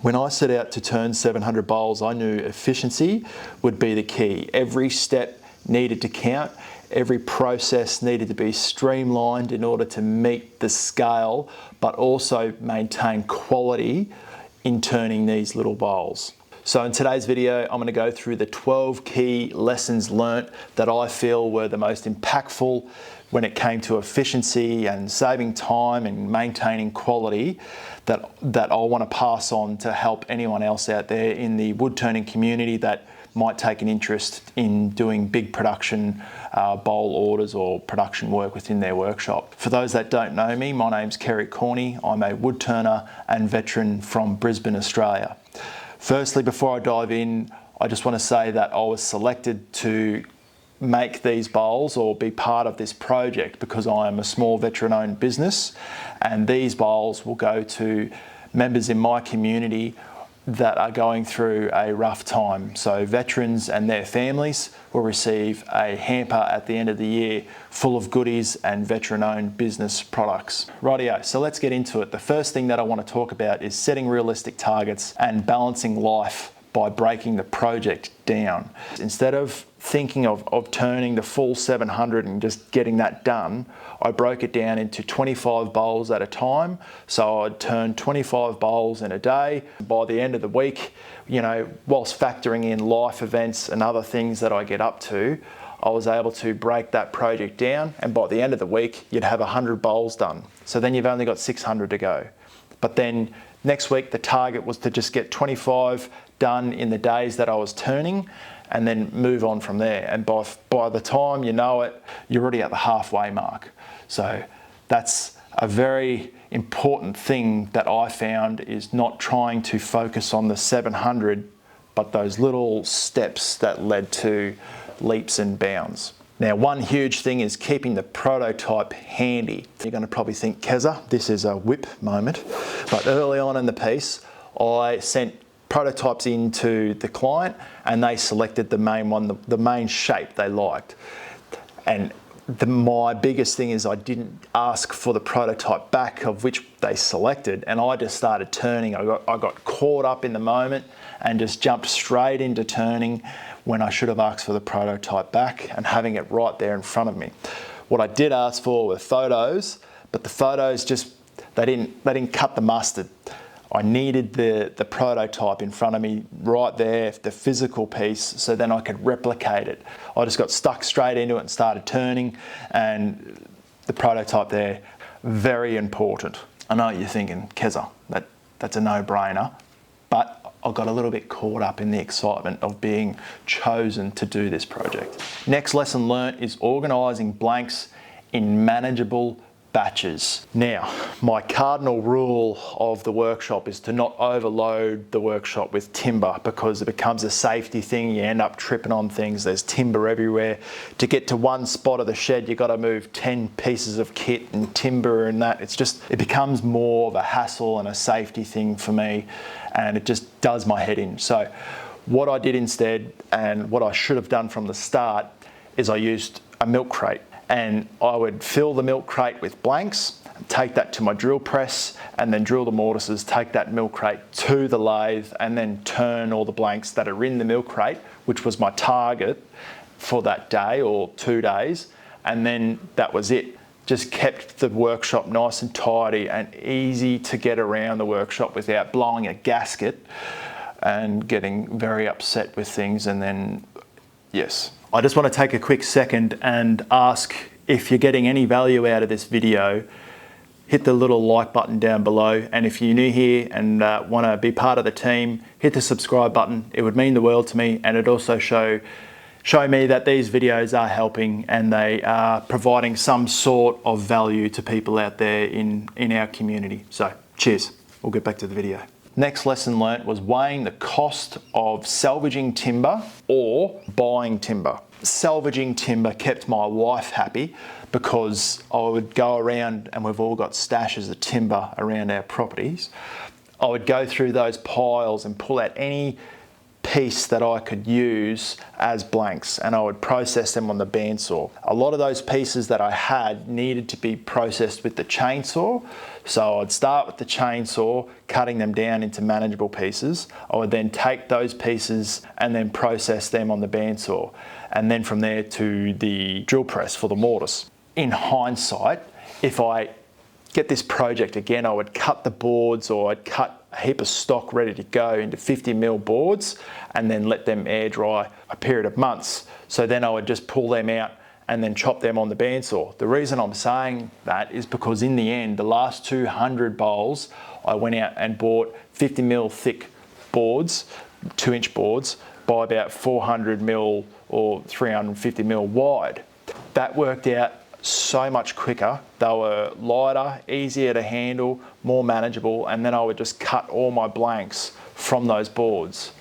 When I set out to turn 700 bowls, I knew efficiency would be the key. Every step needed to count. Every process needed to be streamlined in order to meet the scale, but also maintain quality in turning these little bowls. So in today's video, I'm going to go through the 12 key lessons learnt that I feel were the most impactful when it came to efficiency and saving time and maintaining quality that I want to pass on to help anyone else out there in the wood turning community that might take an interest in doing big production bowl orders or production work within their workshop. For those that don't know me, my name's Kerry. I'm a wood turner and veteran from Brisbane, Australia. Firstly, before I dive in, I just want to say that I was selected to make these bowls or be part of this project because I am a small veteran-owned business, and these bowls will go to members in my community that are going through a rough time. So veterans and their families will receive a hamper at the end of the year full of goodies and veteran-owned business products. Rightio, so let's get into it. The first thing that I want to talk about is setting realistic targets and balancing life by breaking the project down. Instead of thinking of turning the full 700 and just getting that done, I broke it down into 25 bowls at a time. So I'd turn 25 bowls in a day. By the end of the week, you know, whilst factoring in life events and other things that I get up to, I was able to break that project down, and by the end of the week, you'd have 100 bowls done. So then you've only got 600 to go. But then next week, the target was to just get 25 done in the days that I was turning, and then move on from there. And by the time you know it, you're already at the halfway mark. So that's a very important thing that I found, is not trying to focus on the 700, but those little steps that led to leaps and bounds. Now, one huge thing is keeping the prototype handy. You're going to probably think, Kezza, this is a whip moment. But early on in the piece, I sent prototypes into the client and they selected the main one, the main shape they liked. And my biggest thing is I didn't ask for the prototype back of which they selected, and I just started turning. I got caught up in the moment and just jumped straight into turning when I should have asked for the prototype back and having it right there in front of me. What I did ask for were photos, but the photos just, they didn't cut the mustard. I needed the prototype in front of me right there, the physical piece, so then I could replicate it. I just got stuck straight into it and started turning, and the prototype there, very important. I know what you're thinking, Kezza, that's a no-brainer, but I got a little bit caught up in the excitement of being chosen to do this project. Next lesson learnt is organising blanks in manageable batches. Now, my cardinal rule of the workshop is to not overload the workshop with timber, because it becomes a safety thing. You end up tripping on things. There's timber everywhere. To get to one spot of the shed, you've got to move 10 pieces of kit and timber and that. It becomes more of a hassle and a safety thing for me, and it just does my head in. So what I did instead, and what I should have done from the start, is I used a milk crate. And I would fill the milk crate with blanks, take that to my drill press, and then drill the mortises, take that milk crate to the lathe, and then turn all the blanks that are in the milk crate, which was my target for that day or 2 days, and then that was it. Just kept the workshop nice and tidy and easy to get around the workshop without blowing a gasket and getting very upset with things. And then, yes. I just want to take a quick second and ask, if you're getting any value out of this video, hit the little like button down below. And if you're new here and want to be part of the team, hit the subscribe button. It would mean the world to me, and it also show me that these videos are helping and they are providing some sort of value to people out there in our community. So cheers, we'll get back to the video. Next lesson learnt was weighing the cost of salvaging timber or buying timber. Salvaging timber kept my wife happy, because I would go around, and we've all got stashes of timber around our properties. I would go through those piles and pull out any piece that I could use as blanks, and I would process them on the bandsaw. A lot of those pieces that I had needed to be processed with the chainsaw, so I'd start with the chainsaw, cutting them down into manageable pieces. I would then take those pieces and then process them on the bandsaw, and then from there to the drill press for the mortise. In hindsight, if I get this project again, I would cut the boards, or I'd cut a heap of stock ready to go into 50mm boards and then let them air dry a period of months. So then I would just pull them out and then chop them on the bandsaw. The reason I'm saying that is because in the end, the last 200 bowls, I went out and bought 50mm thick boards, 2-inch boards, by about 400mm or 350mm wide. That worked out so much quicker. They were lighter, easier to handle, more manageable, and then I would just cut all my blanks from those boards.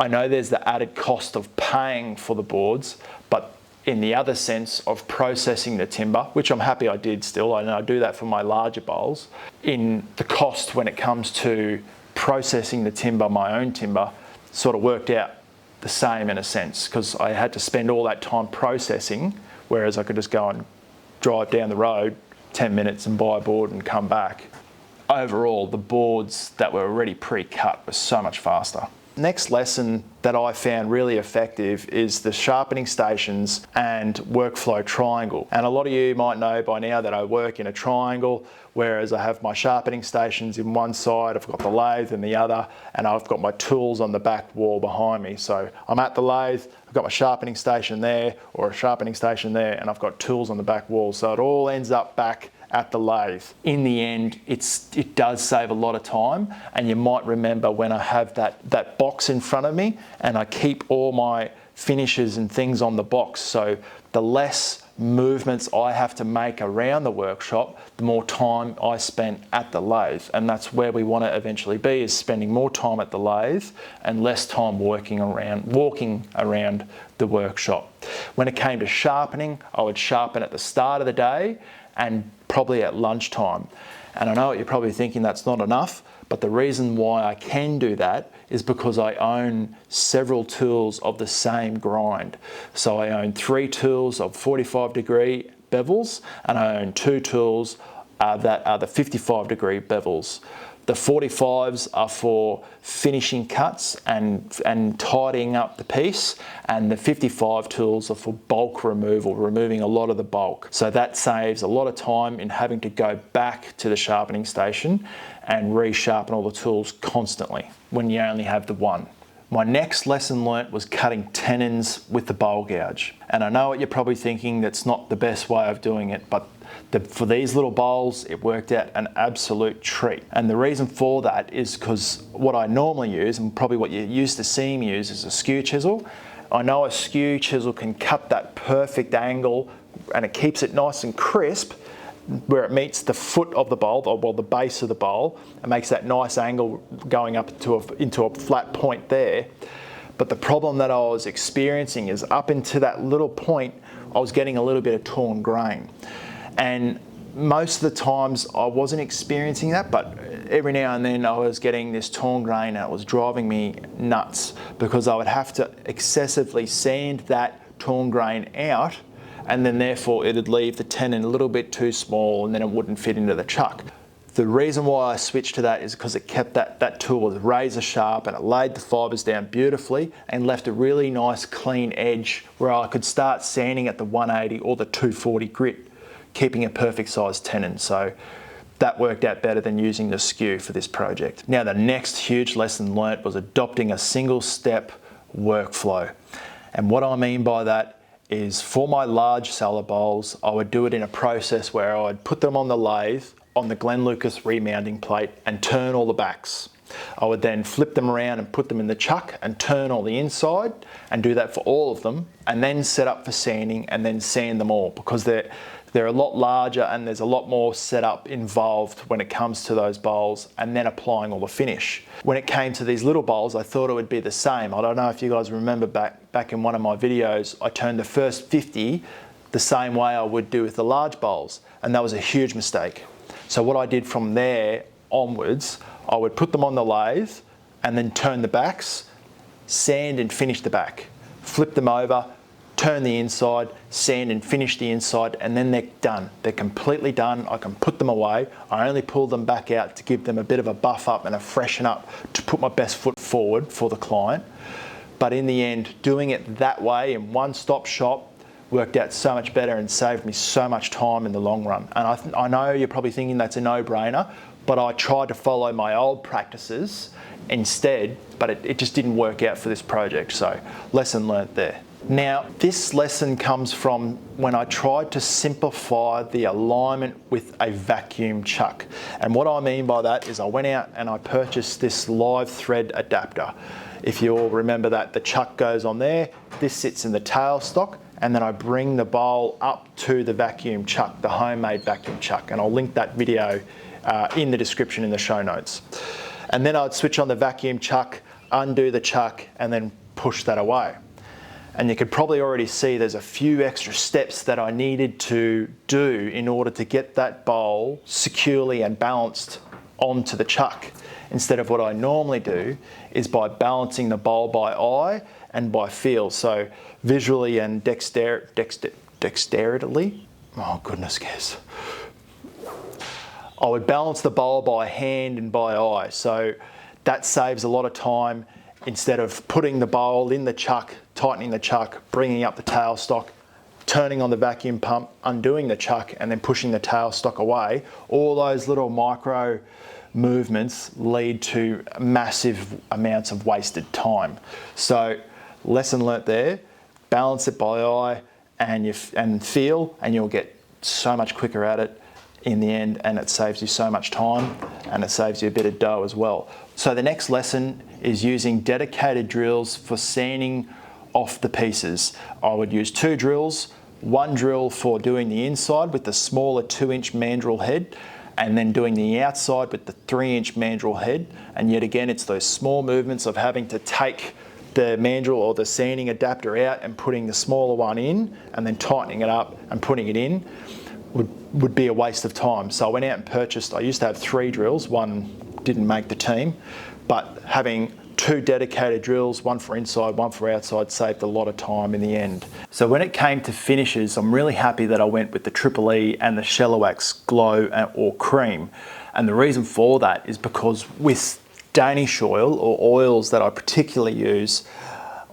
I know there's the added cost of paying for the boards, but in the other sense of processing the timber, which I'm happy I did still, I know I do that for my larger bowls, in the cost when it comes to processing the timber, my own timber, sort of worked out the same in a sense, because I had to spend all that time processing, whereas I could just go and drive down the road 10 minutes and buy a board and come back. Overall, the boards that were already pre-cut were so much faster. Next lesson that I found really effective is the sharpening stations and workflow triangle. And a lot of you might know by now that I work in a triangle, whereas I have my sharpening stations in one side, I've got the lathe in the other, and I've got my tools on the back wall behind me. So I'm at the lathe, I've got my sharpening station there, or a sharpening station there, and I've got tools on the back wall. So it all ends up back at the lathe. In the end, it does save a lot of time, and you might remember when I have that box in front of me and I keep all my finishes and things on the box, so the less movements I have to make around the workshop, the more time I spend at the lathe. And that's where we want to eventually be, is spending more time at the lathe and less time walking around the workshop. When it came to sharpening, I would sharpen at the start of the day and probably at lunchtime. And I know what you're probably thinking, that's not enough, but the reason why I can do that is because I own several tools of the same grind. So I own 3 tools of 45-degree bevels, and I own 2 tools that are the 55-degree bevels. The 45s are for finishing cuts and tidying up the piece, and the 55 tools are for bulk removal, removing a lot of the bulk. So that saves a lot of time in having to go back to the sharpening station and resharpen all the tools constantly when you only have the one. My next lesson learnt was cutting tenons with the bowl gouge. And I know what you're probably thinking, that's not the best way of doing it, but for these little bowls, it worked out an absolute treat. And the reason for that is because what I normally use, and probably what you're used to seeing me use, is a skew chisel. I know a skew chisel can cut that perfect angle and it keeps it nice and crisp where it meets the foot of the bowl, or well, the base of the bowl, and makes that nice angle going up into a flat point there. But the problem that I was experiencing is up into that little point, I was getting a little bit of torn grain. And most of the times I wasn't experiencing that, but every now and then I was getting this torn grain, and it was driving me nuts because I would have to excessively sand that torn grain out, and then therefore it'd leave the tenon a little bit too small, and then it wouldn't fit into the chuck. The reason why I switched to that is because it kept that tool was razor sharp, and it laid the fibres down beautifully and left a really nice clean edge where I could start sanding at the 180 or the 240 grit, keeping a perfect size tenon. So that worked out better than using the skew for this project. Now, the next huge lesson learnt was adopting a single step workflow. And what I mean by that is, for my large salad bowls, I would do it in a process where I would put them on the lathe on the Glen Lucas remounting plate and turn all the backs. I would then flip them around and put them in the chuck and turn all the inside, and do that for all of them, and then set up for sanding and then sand them all, because they're a lot larger and there's a lot more setup involved when it comes to those bowls, and then applying all the finish. When it came to these little bowls, I thought it would be the same. I don't know if you guys remember back in one of my videos, I turned the first 50 the same way I would do with the large bowls, and that was a huge mistake. So what I did from there onwards, I would put them on the lathe and then turn the backs, sand and finish the back. Flip them over, turn the inside, sand and finish the inside, and then they're done. They're completely done. I can put them away. I only pull them back out to give them a bit of a buff up and a freshen up to put my best foot forward for the client. But in the end, doing it that way in one-stop shop worked out so much better and saved me so much time in the long run. And I know you're probably thinking that's a no-brainer, but I tried to follow my old practices instead, but it just didn't work out for this project. So lesson learnt there. Now, this lesson comes from when I tried to simplify the alignment with a vacuum chuck. And what I mean by that is I went out and I purchased this live thread adapter. If you all remember that, the chuck goes on there, this sits in the tailstock, and then I bring the bowl up to the vacuum chuck, the homemade vacuum chuck. And I'll link that video in the description in the show notes. And then I'd switch on the vacuum chuck, undo the chuck, and then push that away. And you could probably already see there's a few extra steps that I needed to do in order to get that bowl securely and balanced onto the chuck. Instead of what I normally do is by balancing the bowl by eye and by feel. So visually and dexterously, oh goodness, Kez. I would balance the bowl by hand and by eye. So that saves a lot of time. Instead of putting the bowl in the chuck, tightening the chuck, bringing up the tailstock, turning on the vacuum pump, undoing the chuck, and then pushing the tailstock away, all those little micro movements lead to massive amounts of wasted time. So lesson learnt there, balance it by eye and feel, and you'll get so much quicker at it in the end, and it saves you so much time and it saves you a bit of dough as well. So the next lesson is using dedicated drills for sanding off the pieces. I would use 2 drills, 1 drill for doing the inside with the smaller 2-inch mandrel head, and then doing the outside with the 3-inch mandrel head. And yet again, it's those small movements of having to take the mandrel or the sanding adapter out and putting the smaller one in, and then tightening it up and putting it in would be a waste of time. So I went out and purchased, I used to have 3 drills, 1 didn't make the team, but having 2 dedicated drills, 1 for inside, 1 for outside, saved a lot of time in the end. So when it came to finishes, I'm really happy that I went with the Triple E and the Wax Glow or Cream. And the reason for that is because with Danish oil or oils that I particularly use,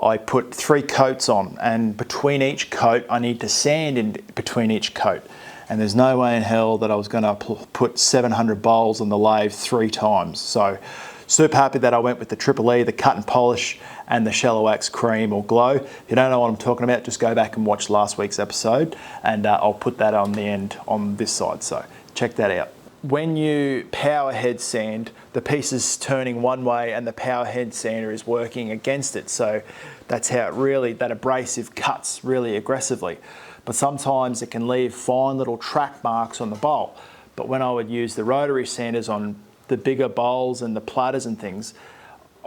I put 3 coats on, and between each coat, I need to sand in between each coat. And there's no way in hell that I was going to put 700 bowls on the lathe 3 times. So super happy that I went with the Triple E, the cut and polish, and the Wax Cream or Glow. If you don't know what I'm talking about, just go back and watch last week's episode, and I'll put that on the end on this side. So check that out. When you power head sand, the piece is turning one way and the power head sander is working against it. So that's how that abrasive cuts really aggressively. But sometimes it can leave fine little track marks on the bowl. But when I would use the rotary sanders on the bigger bowls and the platters and things,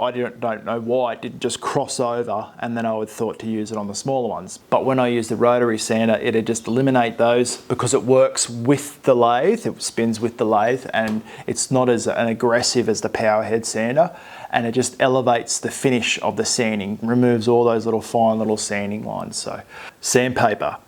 I don't know why it didn't just cross over, and then I would thought to use it on the smaller ones. But when I use the rotary sander, it'd just eliminate those because it works with the lathe, it spins with the lathe, and it's not as aggressive as the power head sander, and it just elevates the finish of the sanding, removes all those little fine little sanding lines. So sandpaper.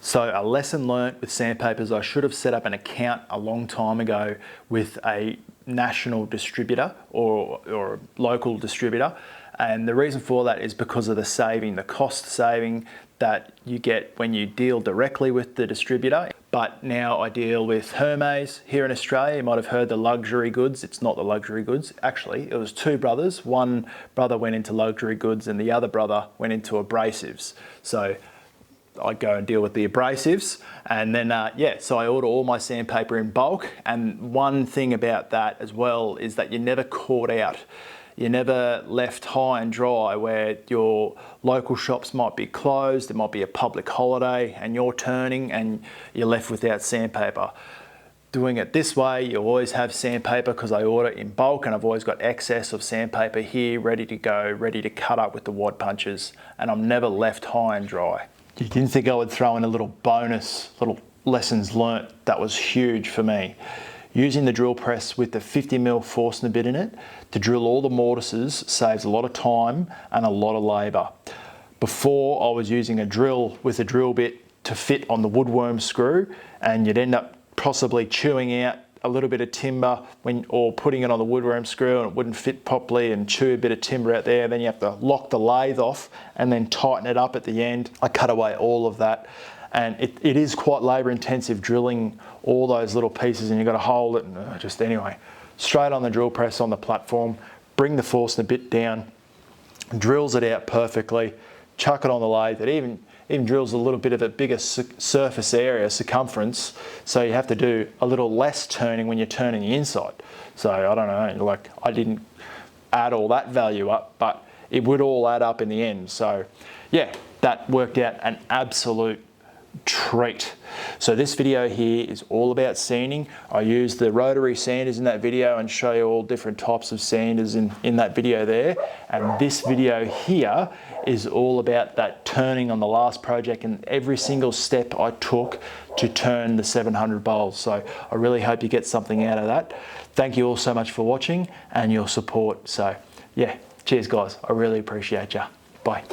So a lesson learnt with sandpapers, I should have set up an account a long time ago with a national distributor or a local distributor. And the reason for that is because of the cost saving that you get when you deal directly with the distributor. But now I deal with Hermes here in Australia. You might have heard the luxury goods. It's not the luxury goods. Actually, it was 2 brothers. One brother went into luxury goods and the other brother went into abrasives. So I go and deal with the abrasives, and then so I order all my sandpaper in bulk. And one thing about that as well is that you're never caught out. You're never left high and dry where your local shops might be closed, there might be a public holiday and you're turning and you're left without sandpaper. Doing it this way, you always have sandpaper because I order in bulk, and I've always got excess of sandpaper here ready to go, ready to cut up with the Wad Punches, and I'm never left high and dry. You didn't think I would throw in a little bonus, little lessons learnt that was huge for me. Using the drill press with the 50mm Forstner bit in it to drill all the mortises saves a lot of time and a lot of labour. Before, I was using a drill with a drill bit to fit on the woodworm screw, and you'd end up possibly chewing out a little bit of timber or putting it on the woodworm screw and it wouldn't fit properly, and chew a bit of timber out there. Then you have to lock the lathe off and then tighten it up at the end. I cut away all of that, and it is quite labour intensive drilling all those little pieces, and you've got to hold it, and just anyway, straight on the drill press on the platform, bring the Forstner bit down, drills it out perfectly, chuck it on the lathe. It even drills a little bit of a bigger surface area, circumference, so you have to do a little less turning when you're turning the inside. So I don't know, like, I didn't add all that value up, but it would all add up in the end. So yeah, that worked out an absolute treat. So this video here is all about sanding. I used the rotary sanders in that video and show you all different types of sanders in that video there. And this video here is all about that turning on the last project and every single step I took to turn the 700 bowls. So I really hope you get something out of that. Thank you all so much for watching and your support. So yeah, cheers guys. I really appreciate you. Bye.